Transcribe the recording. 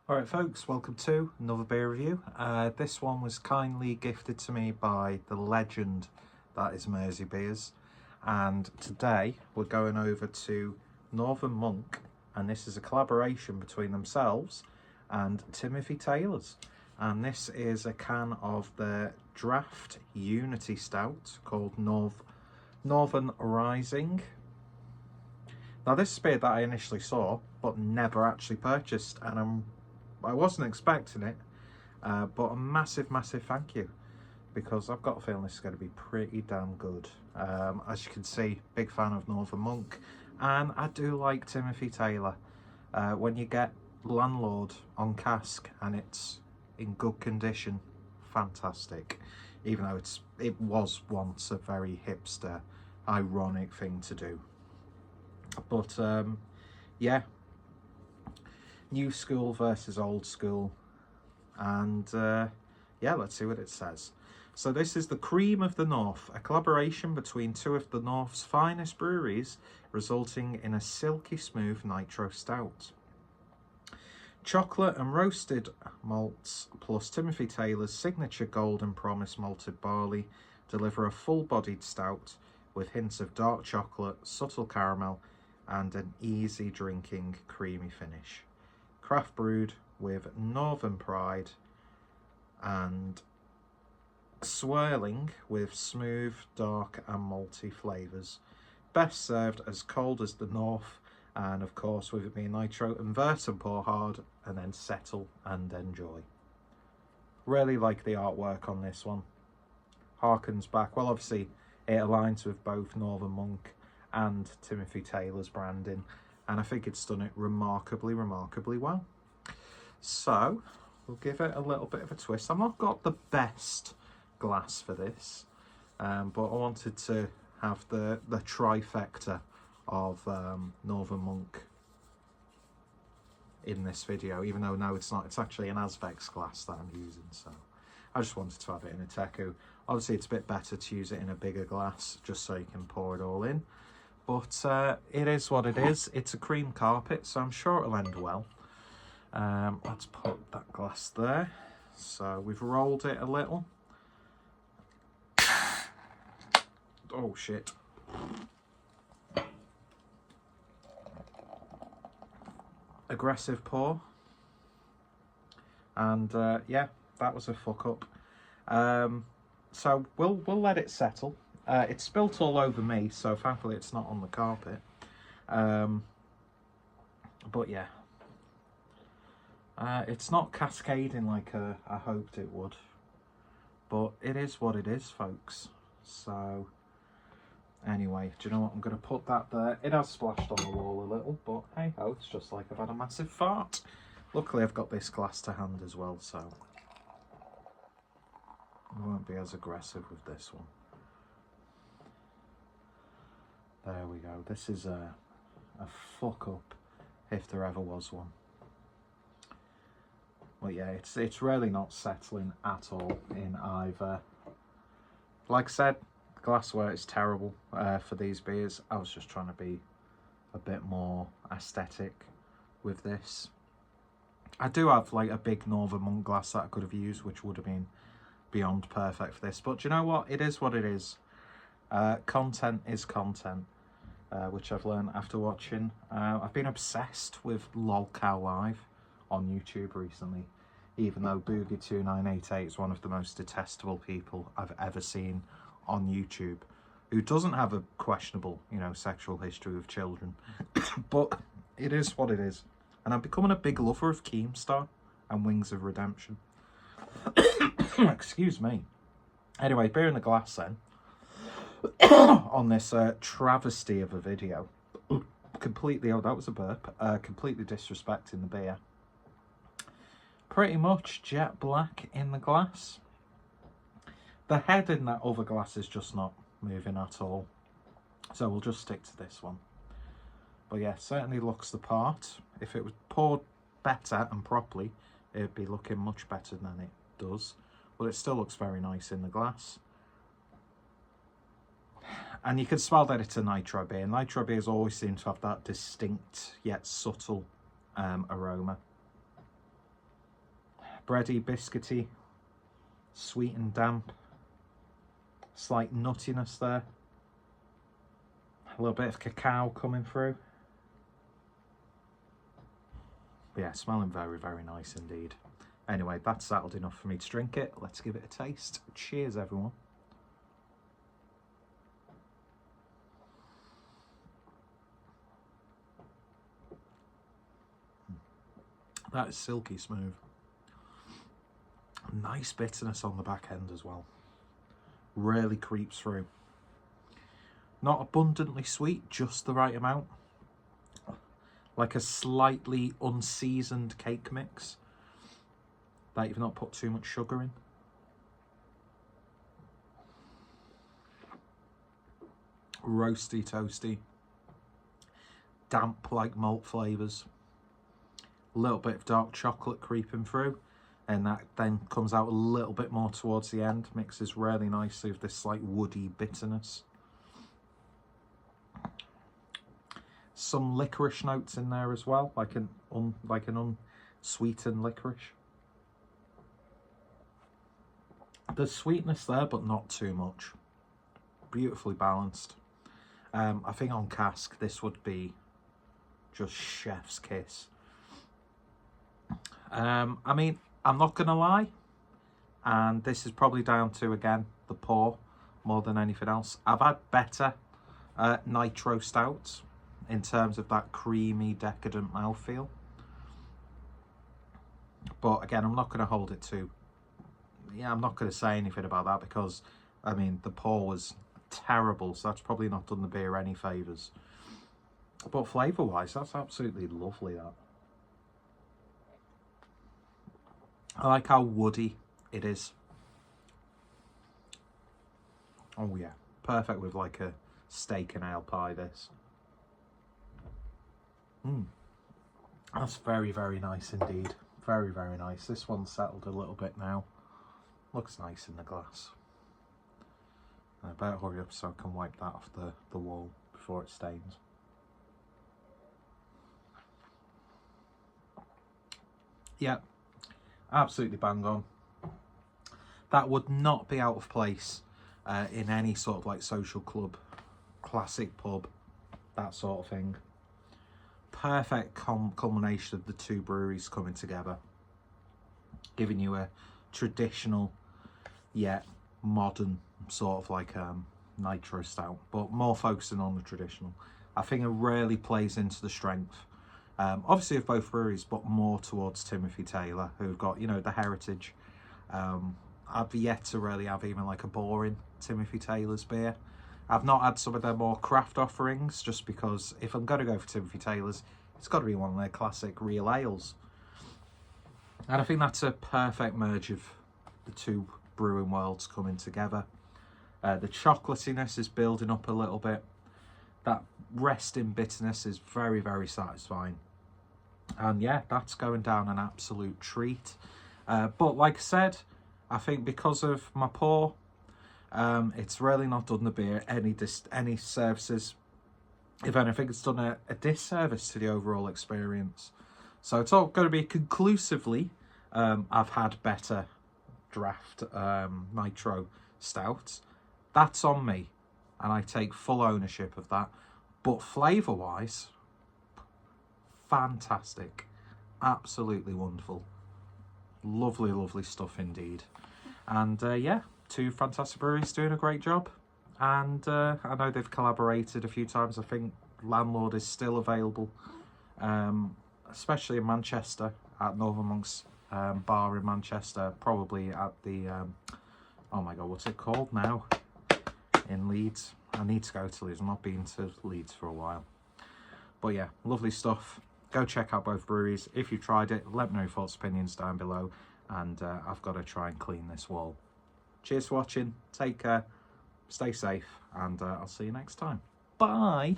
Alright folks, welcome to another beer review. This one was kindly gifted to me by the legend that is Mersey Beers, and today we're going over to Northern Monk, and this is a collaboration between themselves and Timothy Taylor's, and this is a can of their Draft Unity Stout called Northern Rising. Now this is a beer that I initially saw but never actually purchased, and I wasn't expecting it, but a massive thank you, because I've got a feeling this is going to be pretty damn good. As you can see, big fan of Northern Monk, and I do like Timothy Taylor. When you get Landlord on cask and it's in good condition, fantastic. Even though it was once a very hipster, ironic thing to do. But yeah. New school versus old school, and yeah, let's see what it says. So this is the Cream of the North, a collaboration between two of the North's finest breweries, resulting in a silky smooth nitro stout. Chocolate and roasted malts plus Timothy Taylor's signature Golden Promise malted barley deliver a full-bodied stout with hints of dark chocolate, subtle caramel, and an easy drinking creamy finish. Craft brewed with northern pride and swirling with smooth, dark and malty flavours. Best served as cold as the north, and of course with it being nitro, invert and pour hard and then settle and enjoy. Really like the artwork on this one. Harkens back, well obviously it aligns with both Northern Monk and Timothy Taylor's branding, and I think it's done it remarkably well. So we'll give it a little bit of a twist. I've not got the best glass for this, but I wanted to have the trifecta of Northern Monk in this video, even though no, it's not. It's actually an Asvex glass that I'm using, so I just wanted to have it in a Teku. Obviously it's a bit better to use it in a bigger glass just so you can pour it all in. But it is what it is. It's a cream carpet, so I'm sure it'll end well. Let's put that glass there. So we've rolled it a little. Oh shit. Aggressive pour. And yeah, that was a fuck up. So we'll let it settle. It's spilt all over me, so thankfully it's not on the carpet. But yeah, it's not cascading like I hoped it would, but it is what it is, folks. So anyway, do you know what? I'm going to put that there. It has splashed on the wall a little, but hey ho, it's just like I've had a massive fart. Luckily I've got this glass to hand as well, so I won't be as aggressive with this one. There we go. This is a fuck up, if there ever was one. Well, yeah, it's really not settling at all in either. Like I said, glassware is terrible for these beers. I was just trying to be a bit more aesthetic with this. I do have like a big Northern Monk glass that I could have used, which would have been beyond perfect for this. But do you know what? It is what it is. Content is content, which I've learned after watching. I've been obsessed with LolCow Live on YouTube recently, even though Boogie2988 is one of the most detestable people I've ever seen on YouTube, who doesn't have a questionable, you know, sexual history with children. But it is what it is. And I'm becoming a big lover of Keemstar and Wings of Redemption. Excuse me. Anyway, beer in the glass then. On this travesty of a video. Completely, oh that was a burp, completely disrespecting the beer. Pretty much jet black in the glass. The head in that other glass is just not moving at all, so we'll just stick to this one. But yeah, certainly looks the part. If it was poured better and properly, it'd be looking much better than it does, but it still looks very nice in the glass. And you can smell that it's a nitro beer. Nitro beers always seem to have that distinct yet subtle aroma. bready, biscuity, sweet and damp. Slight nuttiness there. A little bit of cacao coming through. But yeah, smelling very, very nice indeed. Anyway, that's settled enough for me to drink it. Let's give it a taste. Cheers, everyone. That is silky smooth. Nice bitterness on the back end as well. Really creeps through. Not abundantly sweet, just the right amount. Like a slightly unseasoned cake mix that you've not put too much sugar in. Roasty, toasty. Damp like malt flavours. A little bit of dark chocolate creeping through, and that then comes out a little bit more towards the end. Mixes really nicely with this like woody bitterness. Some licorice notes in there as well, like an unsweetened licorice. There's sweetness there, but not too much. Beautifully balanced. I think on cask this would be just chef's kiss. I mean, I'm not gonna lie, and this is probably down to, again, the pour more than anything else. I've had better nitro stouts in terms of that creamy, decadent mouthfeel. But again, I'm not going to hold it to... Yeah, I'm not going to say anything about that because, I mean, the pour was terrible, so that's probably not done the beer any favours. But flavour-wise, that's absolutely lovely, that. I like how woody it is. Oh yeah, perfect with like a steak and ale pie, this. That's very, very nice indeed. Very, very nice. This one's settled a little bit now. Looks nice in the glass. I better hurry up so I can wipe that off the wall before it stains. Yeah, absolutely bang on. That would not be out of place in any sort of like social club, classic pub, that sort of thing. Perfect culmination of the two breweries coming together, giving you a traditional yet modern sort of like nitro stout, but more focusing on the traditional. I think it really plays into the strength, obviously of both breweries, but more towards Timothy Taylor, who've got, you know, the heritage. I've yet to really have even like a boring Timothy Taylor's beer. I've not had some of their more craft offerings, just because if I'm going to go for Timothy Taylor's, it's got to be one of their classic real ales. And I think that's a perfect merge of the two brewing worlds coming together. The chocolatiness is building up a little bit. That resting bitterness is very, very satisfying. And yeah, that's going down an absolute treat. But like I said, I think because of my pour, it's really not done the beer any services. If anything, it's done a disservice to the overall experience. So it's all going to be conclusively, I've had better draft nitro stouts. That's on me, and I take full ownership of that. But flavour wise, fantastic, absolutely wonderful, lovely, lovely stuff indeed. And yeah, two fantastic breweries doing a great job. And I know they've collaborated a few times. I think Landlord is still available, especially in Manchester, at Northern Monks bar in Manchester, probably at the, oh my god, what's it called now? In Leeds. I need to go to Leeds. I've not been to Leeds for a while. But yeah, lovely stuff. Go check out both breweries. If you've tried it, let me know your thoughts, opinions down below. And I've got to try and clean this wall. Cheers for watching. Take care. Stay safe. And I'll see you next time. Bye.